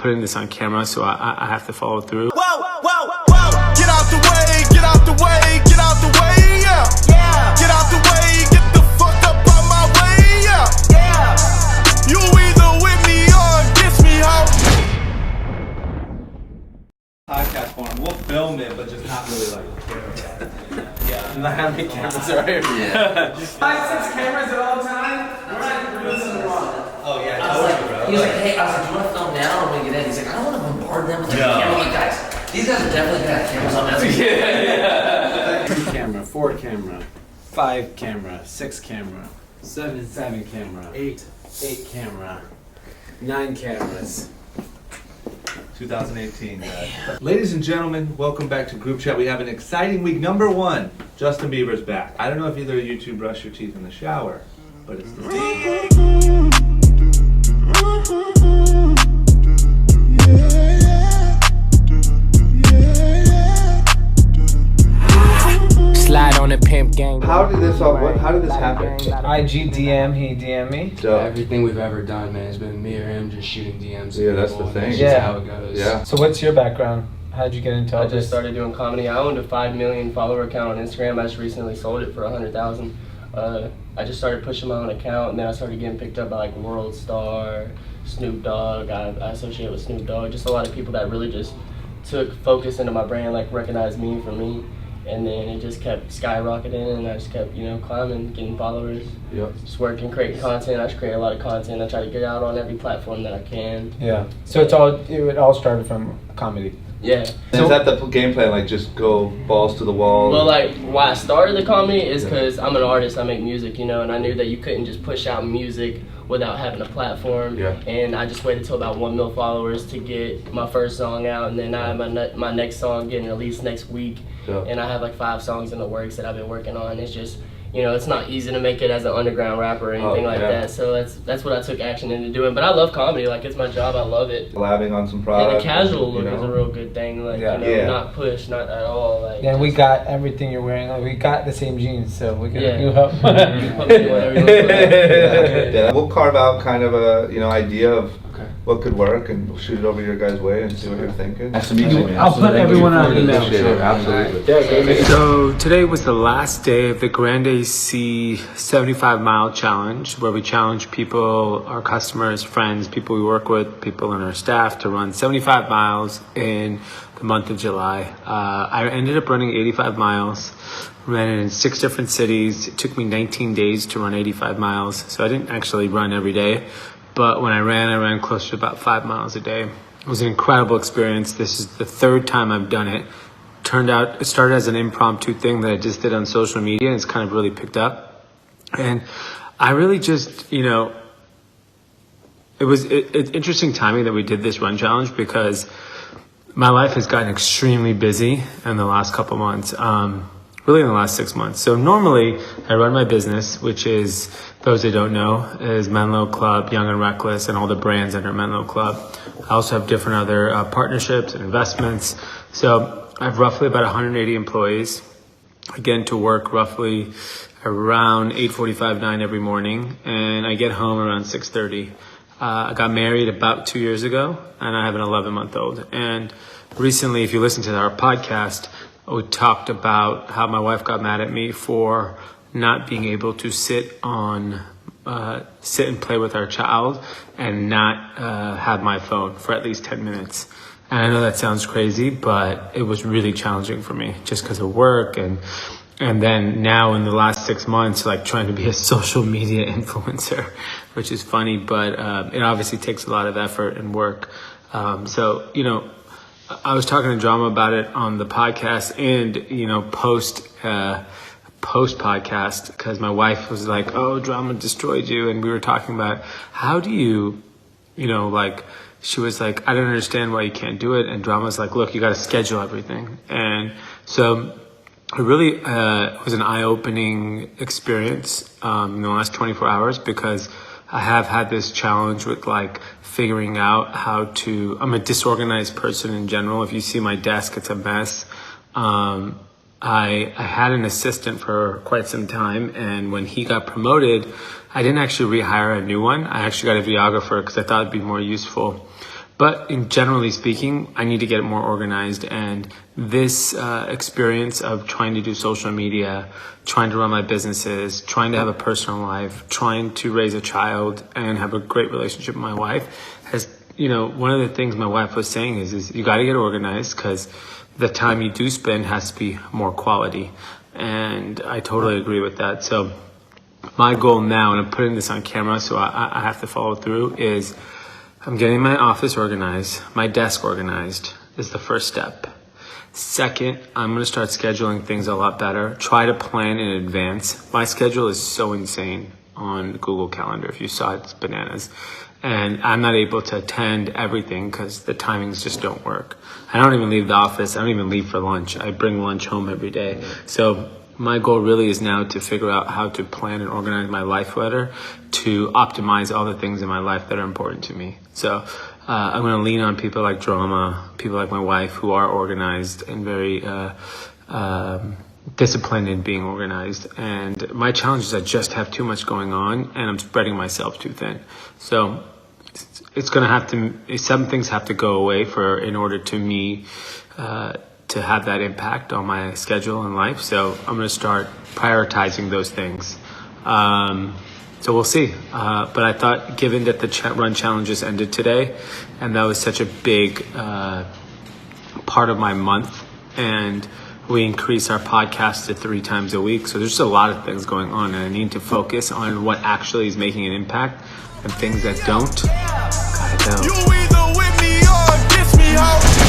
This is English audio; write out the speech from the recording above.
putting this on camera, so I have to follow through. Whoa, whoa, whoa, get out the way, get out the way, get out the way, yeah. Yeah. Get out the way, get the fuck up out my way, yeah. Yeah. You either with me or against me, ho. Podcast form. We'll film it, but just not really like camera. Yeah. Not how many cameras are here. Yeah. 5-6 cameras at all time. We're not doing something wrong. Oh yeah. He was like, hey, I was like, do you want to film now or when we get in? He's like, I don't want to bombard them with the camera. I'm like, guys, these guys are definitely gonna have cameras on us. Yeah. 3 camera, 4 camera, 5 camera, 6 camera, 7 camera, 8 camera, 9 cameras. 2018, guys. Ladies and gentlemen, welcome back to Group Chat. We have an exciting week. Number 1, Justin Bieber's back. I don't know if either of you two brush your teeth in the shower, but it's the Slide on the pimp gang. How did this happen? IG DM, he DM me. So Everything we've ever done, man, has been me or him just shooting DMs. Yeah, that's the thing. That's Yeah. just how it goes. yeah. So what's your background? How'd you get into all I this? just started doing comedy. I owned a 5 million follower account on Instagram. I just recently sold it for 100,000. I just started pushing my own account, and then I started getting picked up by like World Star, Snoop Dogg. I associate with Snoop Dogg. Just a lot of people that really just took focus into my brand, like recognized me for me. And then it just kept skyrocketing, and I just kept, climbing, getting followers. Yep. Just working, creating content. I just create a lot of content. I try to get out on every platform that I can. Yeah. So it all started from comedy. Yeah. Is that the game plan? Like just go balls to the wall? Well, like why I started the comedy is because I'm an artist. I make music, and I knew that you couldn't just push out music without having a platform. Yeah. And I just waited till about 1 mil followers to get my first song out, and then I have my next song getting released next week. Yeah. And I have like 5 songs in the works that I've been working on. It's just, it's not easy to make it as an underground rapper or anything like that. So that's what I took action into doing. But I love comedy. Like, it's my job. I love it. Collabing on some products. And the casual look is a real good thing. Like, not push, not at all. Like, Yeah, we got everything you're wearing. Like, we got the same jeans, so we can Yeah. you help. Yeah, we'll carve out kind of a idea of what could work, and we'll shoot it over your guys' way and see what you're thinking. Nice to meet you. I'll put everyone on email. Absolutely. So today was the last day of the Grande AC 75-mile challenge, where we challenge people, our customers, friends, people we work with, people in our staff to run 75 miles in the month of July. I ended up running 85 miles, ran it in 6 different cities. It took me 19 days to run 85 miles, so I didn't actually run every day. But when I ran close to about 5 miles a day. It was an incredible experience. This is the 3rd time I've done it. It started as an impromptu thing that I just did on social media, and it's kind of really picked up. And I really just, it's interesting timing that we did this run challenge, because my life has gotten extremely busy in the last couple months. Really in the last 6 months. So normally I run my business, which is, those that don't know, is Menlo Club, Young and Reckless, and all the brands under Menlo Club. I also have different other partnerships and investments. So I have roughly about 180 employees. Again, to work roughly around 8:45, 9 every morning, and I get home around 6:30. I got married about 2 years ago, and I have an 11-month-old. And recently, if you listen to our podcast, we talked about how my wife got mad at me for not being able to sit and play with our child and not have my phone for at least 10 minutes. And I know that sounds crazy, but it was really challenging for me just because of work. And then now in the last 6 months, like trying to be a social media influencer, which is funny, but it obviously takes a lot of effort and work. I was talking to Drama about it on the podcast and, post podcast, because my wife was like, oh, Drama destroyed you. And we were talking about how do you, she was like, I don't understand why you can't do it. And Drama's like, look, you got to schedule everything. And so it really was an eye-opening experience in the last 24 hours, because I have had this challenge with figuring out how to, I'm a disorganized person in general. If you see my desk, it's a mess. I had an assistant for quite some time, and when he got promoted, I didn't actually rehire a new one. I actually got a videographer because I thought it'd be more useful. But generally speaking, I need to get more organized. And this experience of trying to do social media, trying to run my businesses, trying to have a personal life, trying to raise a child and have a great relationship with my wife has, one of the things my wife was saying is you got to get organized, because the time you do spend has to be more quality. And I totally agree with that. So my goal now, and I'm putting this on camera so I have to follow through, is I'm getting my office organized, my desk organized is the first step. Second, I'm going to start scheduling things a lot better. Try to plan in advance. My schedule is so insane on Google Calendar. If you saw it, it's bananas. And I'm not able to attend everything because the timings just don't work. I don't even leave the office. I don't even leave for lunch. I bring lunch home every day. So my goal really is now to figure out how to plan and organize my life better to optimize all the things in my life that are important to me. So I'm going to lean on people like Drama, people like my wife who are organized and very disciplined in being organized. And my challenge is I just have too much going on and I'm spreading myself too thin. So it's going to have to, some things have to go away in order to me to have that impact on my schedule and life. So I'm going to start prioritizing those things. So we'll see. But I thought, given that the run challenges ended today, and that was such a big part of my month, and we increased our podcast to 3 times a week. So there's just a lot of things going on, and I need to focus on what actually is making an impact, and things that don't, gotta go. You either with me or against me, ho.